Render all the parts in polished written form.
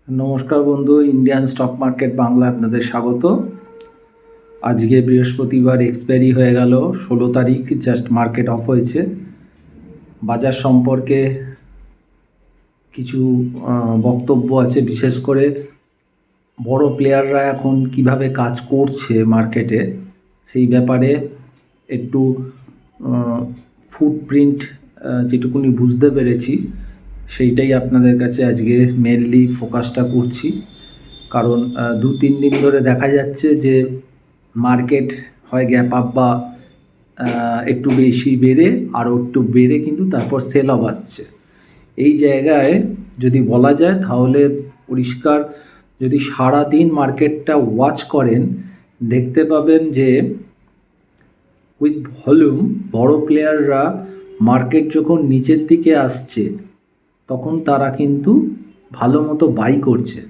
নমস্কার বন্ধু, Indian stock market Bangla আপনাদের স্বাগত। আজকে বৃহস্পতিবার এক্সপায়ারি হয়ে গেল, 16 তারিখ জাস্ট মার্কেট অফ হয়েছে। বাজার সম্পর্কে কিছু বক্তব্য আছে, বিশেষ করে বড় প্লেয়াররা এখন কিভাবে কাজ করছে মার্কেটে সেই ব্যাপারে একটু ফুটপ্রিন্ট যেটুকুনি বুঝতে পেরেছি সেইটাই আপনাদের কাছে আজকে মেনলি ফোকাসটা করছি। কারণ 2-3 দিন ধরে দেখা যাচ্ছে যে মার্কেট হয় গ্যাপ আপ বা একটু বেশি বেড়ে আরও একটু বেড়ে কিন্তু তারপর সেল অফ আসছে। এই জায়গায় যদি বলা যায় তাহলে পরিষ্কার, যদি সারা দিন মার্কেটটা ওয়াচ করেন দেখতে পাবেন যে উইথ ভলিউম বড় প্লেয়াররা মার্কেট যখন নিচের দিকে আসছে তখন তারা কিন্তু ভালো মতো বাই করছে,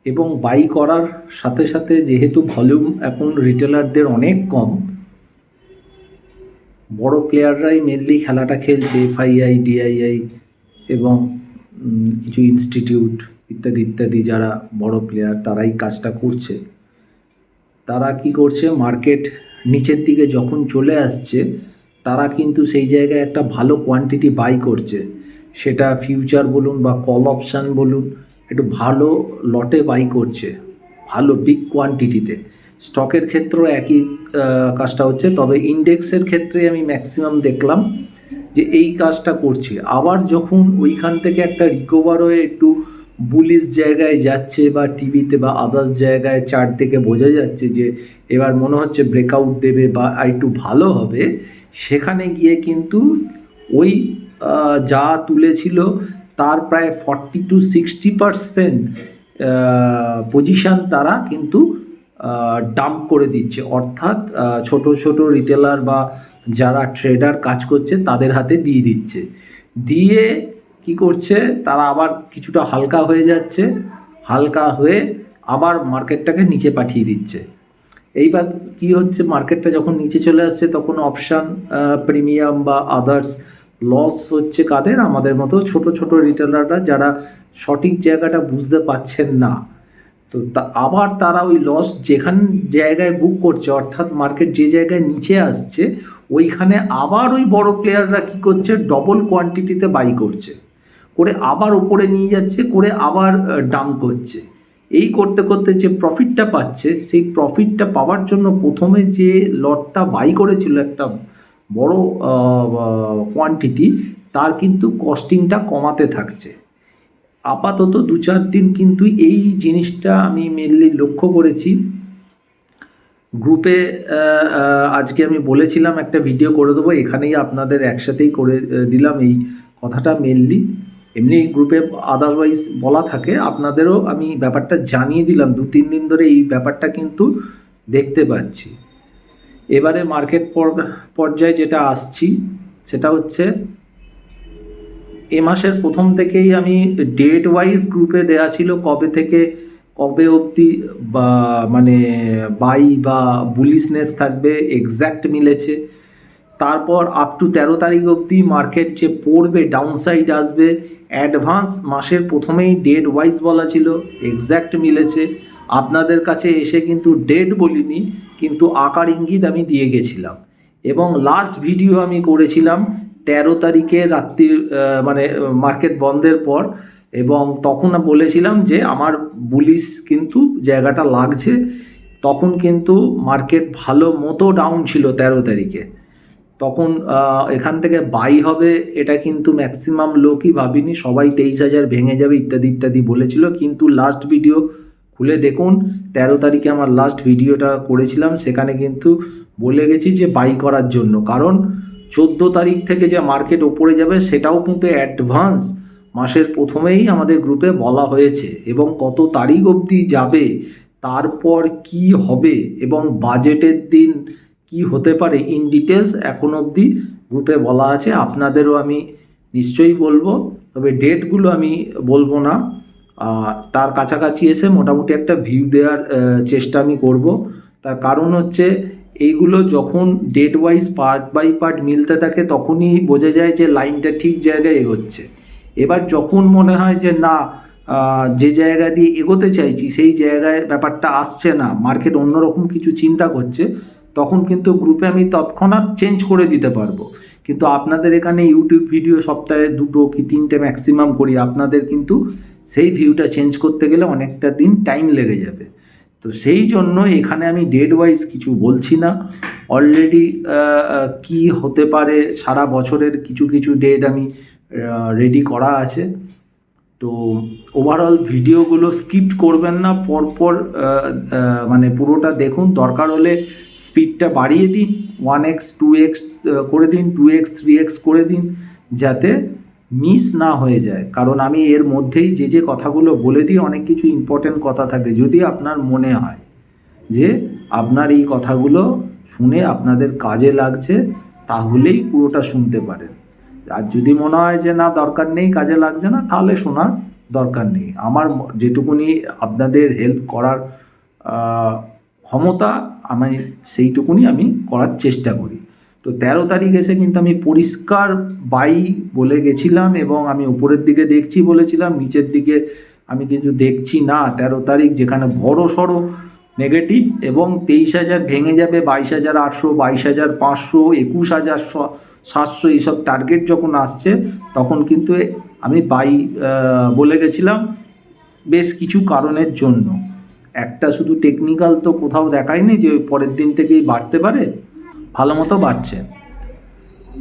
এবং বাই করার সাথে সাথে যেহেতু ভলিউম এখন রিটেলারদের অনেক কম, বড় প্লেয়াররাই মেনলি খেলাটা খেলছে। এফআইআই, ডিআইআই এবং কিছু ইনস্টিটিউট ইত্যাদি ইত্যাদি যারা বড় প্লেয়ার তারাই কাজটা করছে। তারা কি করছে, মার্কেট নিচের দিকে যখন চলে আসছে তারা কিন্তু সেই জায়গায় একটা ভালো কোয়ান্টিটি বাই করছে, সেটা ফিউচার বলুন বা কল অপশান বলুন, একটু ভালো লটে বাই করছে, ভালো বিগ কোয়ান্টিটিতে। স্টকের ক্ষেত্রেও একই কাজটা হচ্ছে, তবে ইন্ডেক্সের ক্ষেত্রে আমি ম্যাক্সিমাম দেখলাম যে এই কাজটা করছে। আবার যখন ওইখান থেকে একটা রিকভার হয়ে একটু বুলিশ জায়গায় যাচ্ছে বা টিভিতে বা আদার্স জায়গায় চার্ট থেকে বোঝা যাচ্ছে যে এবার মনে হচ্ছে ব্রেকআউট দেবে বা একটু ভালো হবে, সেখানে গিয়ে কিন্তু ওই যা তুলেছিল তার প্রায় 40-60% পজিশান তারা কিন্তু ডাম্প করে দিচ্ছে। অর্থাৎ ছোট ছোট রিটেলার বা যারা ট্রেডার কাজ করছে তাদের হাতে দিয়ে দিচ্ছে। দিয়ে কি করছে, তারা আবার কিছুটা হালকা হয়ে যাচ্ছে, হালকা হয়ে আবার মার্কেটটাকে নিচে পাঠিয়ে দিচ্ছে। এইবার কি হচ্ছে, মার্কেটটা যখন নিচে চলে আসছে তখন অপশান প্রিমিয়াম বা আদার্স লস হচ্ছে কাদের? আমাদের মতো ছোট ছোট রিটেলাররা যারা সঠিক জায়গাটা বুঝতে পারছেন না। তো আবার তারা ওই লস যেখান জায়গায় বুক করছে, অর্থাৎ মার্কেট যে জায়গায় নিচে আসছে ওইখানে আবার ওই বড় প্লেয়াররা কী করছে, ডবল কোয়ান্টিটিতে বাই করছে, করে আবার ওপরে নিয়ে যাচ্ছে, করে আবার ডাম্প করছে। এই করতে করতে যে প্রফিটটা পাচ্ছে, সেই প্রফিটটা পাওয়ার জন্য প্রথমে যে লটটা বাই করেছিল একটা বড় কোয়ান্টিটি, তার কিন্তু কস্টিংটা কমাতে থাকছে। আপাতত 2-4 দিন কিন্তু এই জিনিসটা আমি মেনলি লক্ষ্য করেছি। গ্রুপে আজকে আমি বলেছিলাম একটা ভিডিও করে দেবো, এখানেই আপনাদের একসাথেই করে দিলাম এই কথাটা। মেনলি এমনি গ্রুপে আদারওয়াইজ বলা থাকে, আপনাদেরও আমি ব্যাপারটা জানিয়ে দিলাম। 2-3 দিন ধরে এই ব্যাপারটা কিন্তু দেখতে পাচ্ছি। এবারে মার্কেট পর্যায়ে যেটা আসছি সেটা হচ্ছে, এ মাসের প্রথম থেকেই আমি ডেট ওয়াইজ গ্রুপে দেয়া ছিল কবে থেকে কবে অবধি বা মানে বাই বা বুলিশনেস থাকবে, এক্স্যাক্ট মিলেছে। তারপর আপ টু 13 তারিখ অবধি মার্কেট যে পড়বে, ডাউনসাইড আসবে, অ্যাডভান্স মাসের প্রথমেই ডেট ওয়াইজ বলা ছিল, এক্স্যাক্ট মিলেছে। আপনাদের কাছে এসে কিন্তু ডেট বলিনি, কিন্তু আকার ইঙ্গিত আমি দিয়ে গেছিলাম। এবং লাস্ট ভিডিও আমি করেছিলাম 13 তারিখে রাত্রির মানে মার্কেট বন্ধের পর, এবং তখন বলেছিলাম যে আমার বুলিশ কিন্তু জায়গাটা লাগছে। তখন কিন্তু মার্কেট ভালো মতো ডাউন ছিল 13 তারিখে। তখন এখান থেকে বাই হবে এটা কিন্তু ম্যাক্সিমাম লোকই ভাবিনি, সবাই 23,000 ভেঙে যাবে ইত্যাদি ইত্যাদি বলেছিল। কিন্তু লাস্ট ভিডিও খুলে দেখুন, 13 তারিখে আমার লাস্ট ভিডিওটা করেছিলাম, সেখানে কিন্তু বলে গেছি যে বাই করার জন্য। কারণ 14 তারিখ থেকে যে মার্কেট ওপরে যাবে সেটাও কিন্তু অ্যাডভান্স মাসের প্রথমেই আমাদের গ্রুপে বলা হয়েছে, এবং কত তারিখ অবধি যাবে, তারপর কি হবে এবং বাজেটের দিন কি হতে পারে, ইন ডিটেলস এখন অবধি গ্রুপে বলা আছে। আপনাদেরও আমি নিশ্চয়ই বলবো, তবে ডেটগুলো আমি বলবো না। তার কাছাকাছি এসে মোটামুটি একটা ভিউ দেওয়ার চেষ্টা আমি করব। তার কারণ হচ্ছে, এইগুলো যখন date wise part by part মিলতে থাকে তখনই বোঝা যায় যে লাইনটা ঠিক জায়গায় এগোচ্ছে। এবার যখন মনে হয় যে না যে জায়গা দিয়ে এগোতে চাইছি সেই জায়গায় ব্যাপারটা আসছে না, মার্কেট অন্যরকম কিছু চিন্তা করছে, তখন কিন্তু গ্রুপে আমি তৎক্ষণাৎ চেঞ্জ করে দিতে পারবো। কিন্তু আপনাদের এখানে ইউটিউব ভিডিও সপ্তাহে 2 কি 3টে ম্যাক্সিমাম করি, আপনাদের কিন্তু সেই ভিউটা চেঞ্জ করতে গেলে অনেকটা দিন টাইম লেগে যাবে। তো সেই জন্য এখানে আমি ডেট ওয়াইজ কিছু বলছি না। অলরেডি কি হতে পারে সারা বছরের কিছু কিছু ডেট আমি রেডি করা আছে। তো ওভারঅল ভিডিওগুলো স্কিপ করবেন না, পরপর মানে পুরোটা দেখুন। দরকার হলে স্পিডটা বাড়িয়ে দিন, 1x 2x করে দিন, 2x 3x করে দিন, যাতে মিস না হয়ে যায়। কারণ আমি এর মধ্যেই যে কথাগুলো বলে দিই, অনেক কিছু ইম্পর্টেন্ট কথা থাকে। যদি আপনার মনে হয় যে আপনার এই কথাগুলো শুনে আপনাদের কাজে লাগছে, তাহলেই পুরোটা শুনতে পারেন। আর যদি মনে হয় যে না দরকার নেই, কাজে লাগছে না, তাহলে শোনার দরকার নেই। আমার যেটুকুনি আপনাদের হেল্প করার ক্ষমতা, আমি সেইটুকুনি আমি করার চেষ্টা করি। তো 13 তারিখ এসে কিন্তু আমি পরিষ্কার বাই বলে গেছিলাম, এবং আমি উপরের দিকে দেখছি বলেছিলাম, নিচের দিকে আমি কিন্তু দেখছি না। 13 তারিখ যেখানে বড় সড়ো নেগেটিভ, এবং 23,000 ভেঙে যাবে, 22,800, 22,500, 21,700 এইসব টার্গেট যখন আসছে, তখন কিন্তু আমি বাই বলে গেছিলাম বেশ কিছু কারণের জন্য। একটা শুধু টেকনিক্যাল তো কোথাও দেখায়নি যে পরের দিন থেকেই বাড়তে পারে, ভালো মতো বাড়ছে।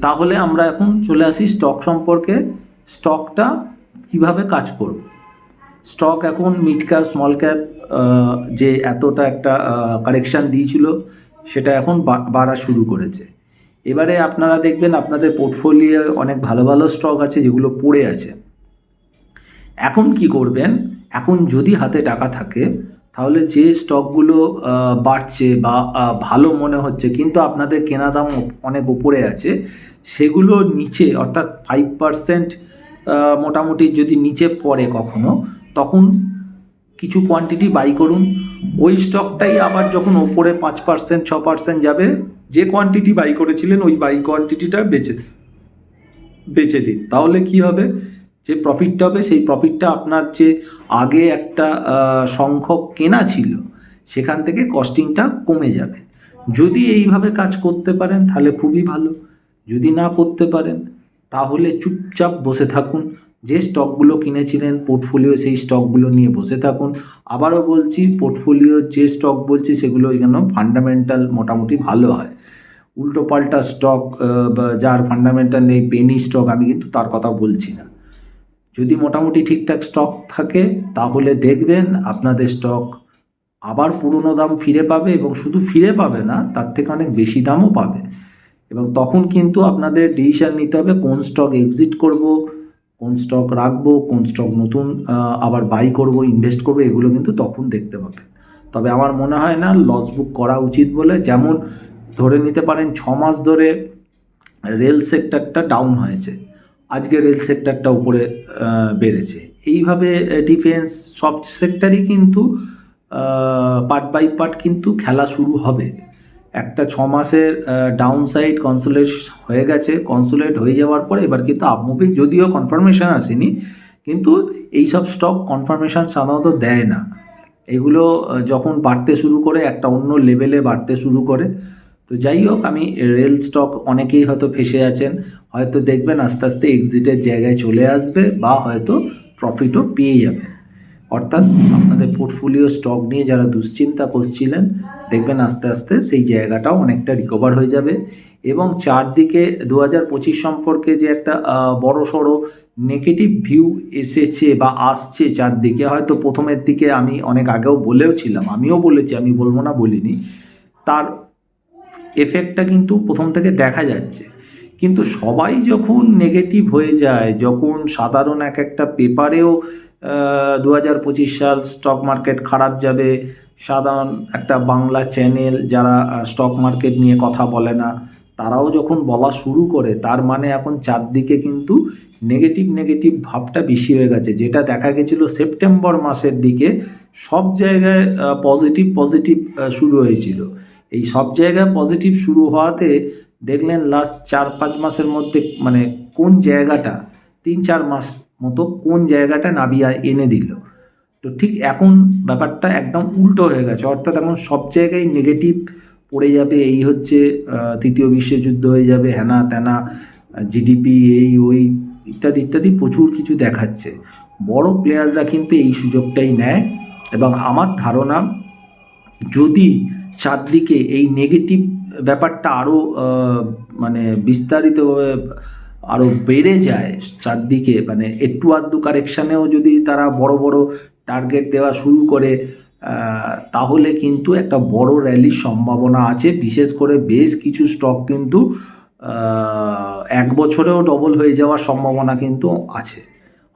তাহলে আমরা এখন চলে আসি স্টক সম্পর্কে। স্টকটা কিভাবে কাজ করব। স্টক এখন মিড ক্যাপ স্মল ক্যাপ যে এতটা একটা কারেকশান দিয়েছিল, সেটা এখন বাড়া শুরু করেছে। এবারে আপনারা দেখবেন আপনাদের পোর্টফোলিও অনেক ভালো ভালো স্টক আছে যেগুলো পড়ে আছে। এখন কি করবেন, এখন যদি হাতে টাকা থাকে, তাহলে যে স্টকগুলো বাড়ছে বা ভালো মনে হচ্ছে কিন্তু আপনাদের কেনা দাম অনেক উপরে আছে, সেগুলো নিচে অর্থাৎ 5% মোটামুটি যদি নিচে পড়ে কখনো, তখন কিছু কোয়ান্টিটি বাই করুন। ওই স্টকটাই আবার যখন ওপরে 5% 6% যাবে, যে কোয়ান্টিটি বাই করেছিলেন ওই বাই কোয়ান্টিটিটা বেচে দিন। তাহলে কি হবে, যে প্রফিটটা হবে সেই প্রফিটটা আপনার যে আগে একটা সংখ্যক কেনা ছিল সেখান থেকে কস্টিংটা কমে যাবে। যদি এইভাবে কাজ করতে পারেন তাহলে খুবই ভালো। যদি না করতে পারেন তাহলে চুপচাপ বসে থাকুন। যে স্টকগুলো কিনেছিলেন পোর্টফোলিও, সেই স্টকগুলো নিয়ে বসে থাকুন। আবারও বলছি, পোর্টফোলিও যে স্টক বলছি সেগুলো যেন ফান্ডামেন্টাল মোটামুটি ভালো হয়। উল্টো পাল্টা স্টক যার ফান্ডামেন্টাল নেই, পেনি স্টক, আমি কিন্তু তার কথা বলছি না। যদি মোটামুটি ঠিকঠাক স্টক থাকে তাহলে দেখবেন আপনাদের স্টক আবার পুরনো দাম ফিরে পাবে, এবং শুধু ফিরে পাবে না, তার থেকে অনেক বেশি দামও পাবে। এবং তখন কিন্তু আপনাদের ডিসিশন নিতে হবে কোন স্টক এক্সিট করব, কোন স্টক রাখবো, কোন স্টক নতুন আবার বাই করব, ইনভেস্ট করবো, এগুলো কিন্তু তখন দেখতে পাবেন। তবে আমার মনে হয় না লস বুক করা উচিত বলে। যেমন ধরে নিতে পারেন 6 মাস ধরে রেল সেক্টরটা ডাউন হয়েছে, আজকে রেল সেক্টরটা উপরে বেড়েছে। এইভাবে ডিফেন্স সব সেক্টরই কিন্তু পার্ট বাই পার্ট কিন্তু খেলা শুরু হবে। একটা 6 মাসের ডাউন সাইড কনসোলেট হয়ে গেছে, কনসোলেট হয়ে যাওয়ার পরে এবার কিন্তু আপমুভিং, যদিও কনফার্মেশন আসেনি, কিন্তু এইসব স্টক কনফার্মেশন সাধারণত দেয় না। এগুলো যখন বাড়তে শুরু করে একটা অন্য লেভেলে বাড়তে শুরু করে। তো যাই হোক, আমি রেল স্টক অনেকেই হয়তো ফেসে আছেন, হয়তো দেখবেন আস্তে আস্তে এক্সিটের জায়গায় চলে আসবে, বা হয়তো প্রফিটও পেয়ে যাবে। অর্থাৎ আপনাদের পোর্টফোলিও স্টক নিয়ে যারা দুশ্চিন্তা করছিলেন, দেখবেন আস্তে আস্তে সেই জায়গাটাও অনেকটা রিকভার হয়ে যাবে। এবং চারদিকে 2025 সম্পর্কে যে একটা বড় সড়ো নেগেটিভ ভিউ এসেছে বা আসছে চারদিকে, হয়তো প্রথমের দিকে আমি অনেক আগেও বলেও ছিলাম, আমিও বলেছি, আমি বলবো না বলিনি, তার এফেক্টটা কিন্তু প্রথম থেকে দেখা যাচ্ছে। কিন্তু সবাই যখন নেগেটিভ হয়ে যায়, যখন সাধারণ একটা পেপারেও 2025 সাল স্টক মার্কেট খারাপ যাবে, সাধারণ একটা বাংলা চ্যানেল যারা স্টক মার্কেট নিয়ে কথা বলে না, তারাও যখন বলা শুরু করে, তার মানে এখন চারদিকে কিন্তু নেগেটিভ ভাবটা বেশি হয়ে গেছে। যেটা দেখা গেছিলো সেপ্টেম্বর মাসের দিকে সব জায়গায় পজিটিভ শুরু হয়েছিল। এই সব জায়গায় পজিটিভ শুরু হওয়াতে দেখলেন লাস্ট 4-5 মাসের মধ্যে, মানে কোন জায়গাটা 3-4 মাস মতো কোন জায়গাটা নামিয়ে এনে দিল। তো ঠিক এখন ব্যাপারটা একদম উল্টো হয়ে গেছে, অর্থাৎ এখন সব জায়গায় নেগেটিভ পড়ে যাবে, এই হচ্ছে তৃতীয় বিশ্বযুদ্ধ হয়ে যাবে, হ্যানা ত্যানা, জিডিপি এই ওই ইত্যাদি ইত্যাদি প্রচুর কিছু দেখাচ্ছে। বড় প্লেয়াররা কিন্তু এই সুযোগটাই নেয়, এবং আমার ধারণা যদি চারদিকে এই নেগেটিভ ব্যাপারটা আরও মানে বিস্তারিতভাবে আরও বেড়ে যায় চারদিকে, মানে একটু আধটু কারেকশানেও যদি তারা বড় বড় টার্গেট দেওয়া শুরু করে, তাহলে কিন্তু একটা বড় র্যালির সম্ভাবনা আছে। বিশেষ করে বেশ কিছু স্টক কিন্তু 1 বছরেও ডবল হয়ে যাওয়ার সম্ভাবনা কিন্তু আছে।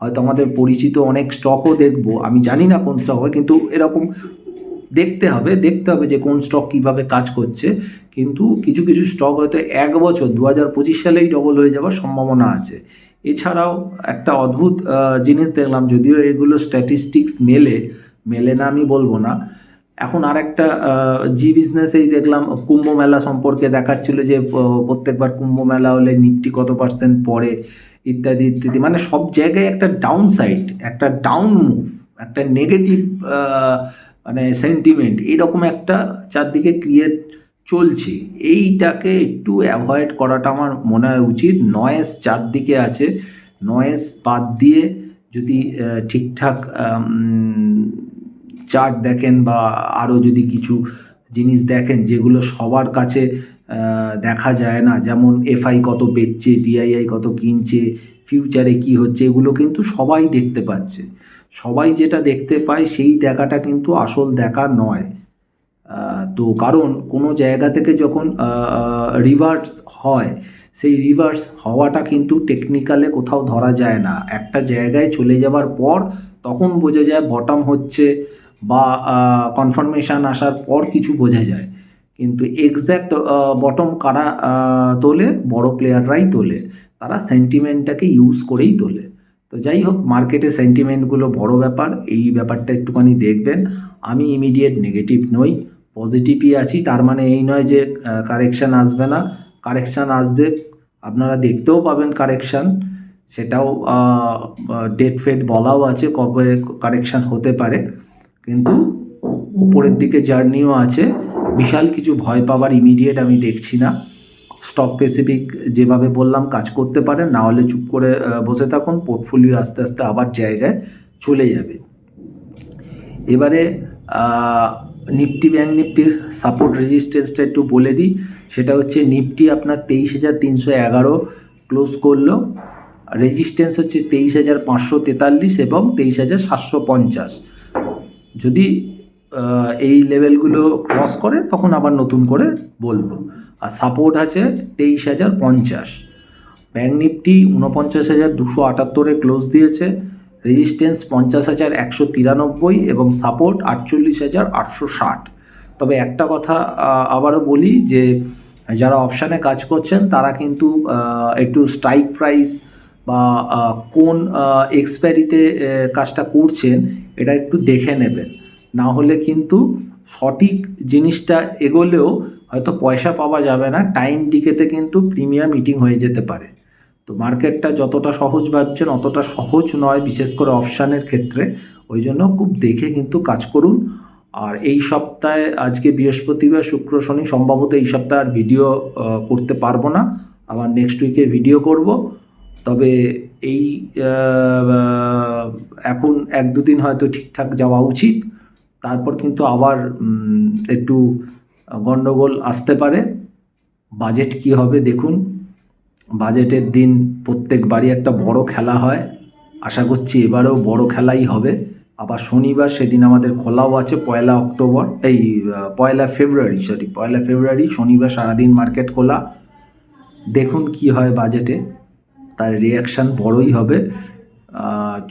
হয়তো আমাদের পরিচিত অনেক স্টকও দেখব, আমি জানি না কোন স্টক হবে, কিন্তু এরকম দেখতে হবে যে কোন স্টক কীভাবে কাজ করছে। কিন্তু কিছু কিছু স্টক হয়তো 1 বছর 2025 সালেই ডবল হয়ে যাওয়ার সম্ভাবনা আছে। এছাড়াও একটা অদ্ভুত জিনিস দেখলাম, যদিও এগুলো স্ট্যাটিস্টিক্স মেলে না আমি বলবো না। এখন আর একটা জি বিজনেসেই দেখলাম কুম্ভ মেলা সম্পর্কে দেখাচ্ছিল যে প্রত্যেকবার কুম্ভ মেলা হলে নিফটি কত পার্সেন্ট পড়ে ইত্যাদি ইত্যাদি, মানে সব জায়গায় একটা ডাউন সাইড, একটা ডাউন মুভ, একটা নেগেটিভ মানে সেন্টিমেন্ট, এইরকম একটা চারদিকে ক্রিয়েট চলছে। এইটাকে একটু অ্যাভয়েড করাটা আমার মনে হয় উচিত। নয়েজ চারদিকে আছে, নয়েজ বাদ দিয়ে যদি ঠিকঠাক চার্ট দেখেন বা আরও যদি কিছু জিনিস দেখেন যেগুলো সবার কাছে দেখা যায় না, যেমন এফআই কত বেচছে, ডিআইআই কত কিনছে, ফিউচারে কি হচ্ছে, এগুলো কিন্তু সবাই দেখতে পাচ্ছে। সবাই যেটা দেখতে পায় সেই দেখাটা কিন্তু আসল দেখা নয়। তো কারণ কোনো জায়গা থেকে যখন রিভার্স হয়, সেই রিভার্স হওয়াটা কিন্তু টেকনিক্যালে কোথাও ধরা যায় না। একটা জায়গায় চলে যাওয়ার পর তখন বোঝা যায় বটম হচ্ছে, বা কনফার্মেশন আসার পর কিছু বোঝা যায়। কিন্তু এক্স্যাক্ট বটম কারা তোলে? বড় প্লেয়াররাই তোলে, তারা সেন্টিমেন্টটাকে ইউজ করেই তোলে। তো যাই হোক, মার্কেটে সেন্টিমেন্টগুলো বড় ব্যাপার, এই ব্যাপারটা একটুখানি দেখবেন। আমি ইমিডিয়েট নেগেটিভ নই, পজিটিভই আছি। তার মানে এই নয় যে কারেকশান আসবে না, কারেকশান আসবে, আপনারা দেখতেও পাবেন কারেকশান। সেটাও ডেট ফেট বলাও আছে কবে কারেকশান হতে পারে, কিন্তু উপরের দিকে জার্নিও আছে। বিশাল কিছু ভয় পাওয়ার ইমিডিয়েট আমি দেখছি না। স্টক স্পেসিফিক যেভাবে বললাম কাজ করতে পারেন, না হলে চুপ করে বসে থাকুন, পোর্টফোলিও আস্তে আস্তে আবার জায়গায় চলে যাবে। এবারে নিফটি ব্যাঙ্ক নিফটির সাপোর্ট রেজিস্ট্যান্সটা একটু বলে দিই। সেটা হচ্ছে নিফটি আপনার 23,311 ক্লোজ করলো, রেজিস্ট্যান্স হচ্ছে 23,543 এবং 23,750। যদি এই লেভেলগুলো ক্রস করে তখন আবার নতুন করে বলবো। আর সাপোর্ট আছে 23,050। ব্যাঙ্ক নিফটি 49,278 ক্লোজ দিয়েছে, রেজিস্ট্যান্স 50,193 এবং সাপোর্ট 48,860। তবে একটা কথা আবারও বলি যে যারা অপশানে কাজ করছেন তারা কিন্তু একটু স্ট্রাইক প্রাইস বা কোন এক্সপায়ারিতে কাজটা করছেন এটা একটু দেখে নেবেন, না হলে কিন্তু সঠিক জিনিসটা এগোলেও হয়তো পয়সা পাওয়া যাবে না, টাইম ডিকেতে কিন্তু প্রিমিয়াম ইটিং হয়ে যেতে পারে। তো মার্কেটটা যতটা সহজ ভাবছেন অতটা সহজ নয়, বিশেষ করে অপশানের ক্ষেত্রে। ওই জন্য খুব দেখে কিন্তু কাজ করুন। আর এই সপ্তাহে আজকে বৃহস্পতিবার, শুক্র, শনি, সম্ভবত এই সপ্তাহে আর ভিডিও করতে পারবো না, আবার নেক্সট উইকে ভিডিও করব। তবে এই এখন 1-2 দিন হয়তো ঠিকঠাক যাওয়া উচিত, তারপর কিন্তু আবার একটু গন্ডগোল আসতে পারে। বাজেট কি হবে দেখুন, বাজেটের দিন প্রত্যেকবারই একটা বড় খেলা হয়, আশা করছি এবারেও বড় খেলাই হবে। আবার শনিবার সেদিন আমাদের খোলাও আছে, 1 ফেব্রুয়ারি শনিবার সারাদিন মার্কেট খোলা। দেখুন কি হয় বাজেটে, তার রিয়াকশান বড়ই হবে।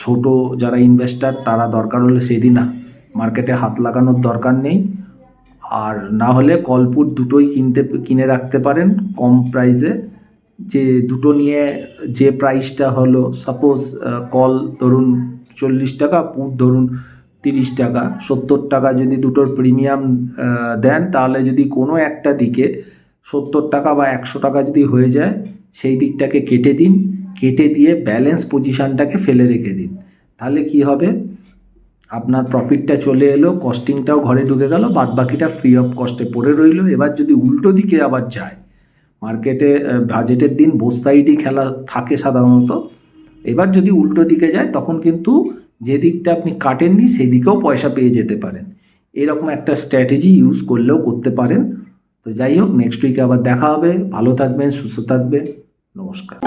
ছোট যারা ইনভেস্টার তারা দরকার হলে সেদিন মার্কেটে হাত লাগানোর দরকার নেই, আর না হলে কলপুট দুটোই কিনে রাখতে পারেন কম প্রাইসে। যে দুটো নিয়ে যে প্রাইসটা হলো, সাপোজ কল ধরুন 40 টাকা, পুট ধরুন 30 টাকা, 70 টাকা যদি দুটোর প্রিমিয়াম দেন, তাহলে যদি কোনো একটা দিকে 70 টাকা বা 100 টাকা যদি হয়ে যায়, সেই দিকটাকে কেটে দিন, কেটে দিয়ে ব্যালেন্স পজিশানটাকে ফেলে রেখে দিন। তাহলে কি হবে, আপনার প্রফিটটা চলে এলো, কস্টিংটাও ঘরে ঢুকে গেল, বাদ বাকিটা ফ্রি অফ কস্টে পড়ে রইলো। এবার যদি উল্টো দিকে আবার যায়, মার্কেটে বাজেটের দিন বোথ সাইডই খেলা থাকে সাধারণত, এবার যদি উল্টো দিকে যায় তখন কিন্তু যে দিকটা আপনি কাটেননি সেই দিকেও পয়সা পেয়ে যেতে পারেন। এরকম একটা স্ট্র্যাটেজি ইউজ করলেও করতে পারেন। তো যাই হোক, নেক্সট উইকে আবার দেখা হবে। ভালো থাকবেন, সুস্থ থাকবেন, নমস্কার।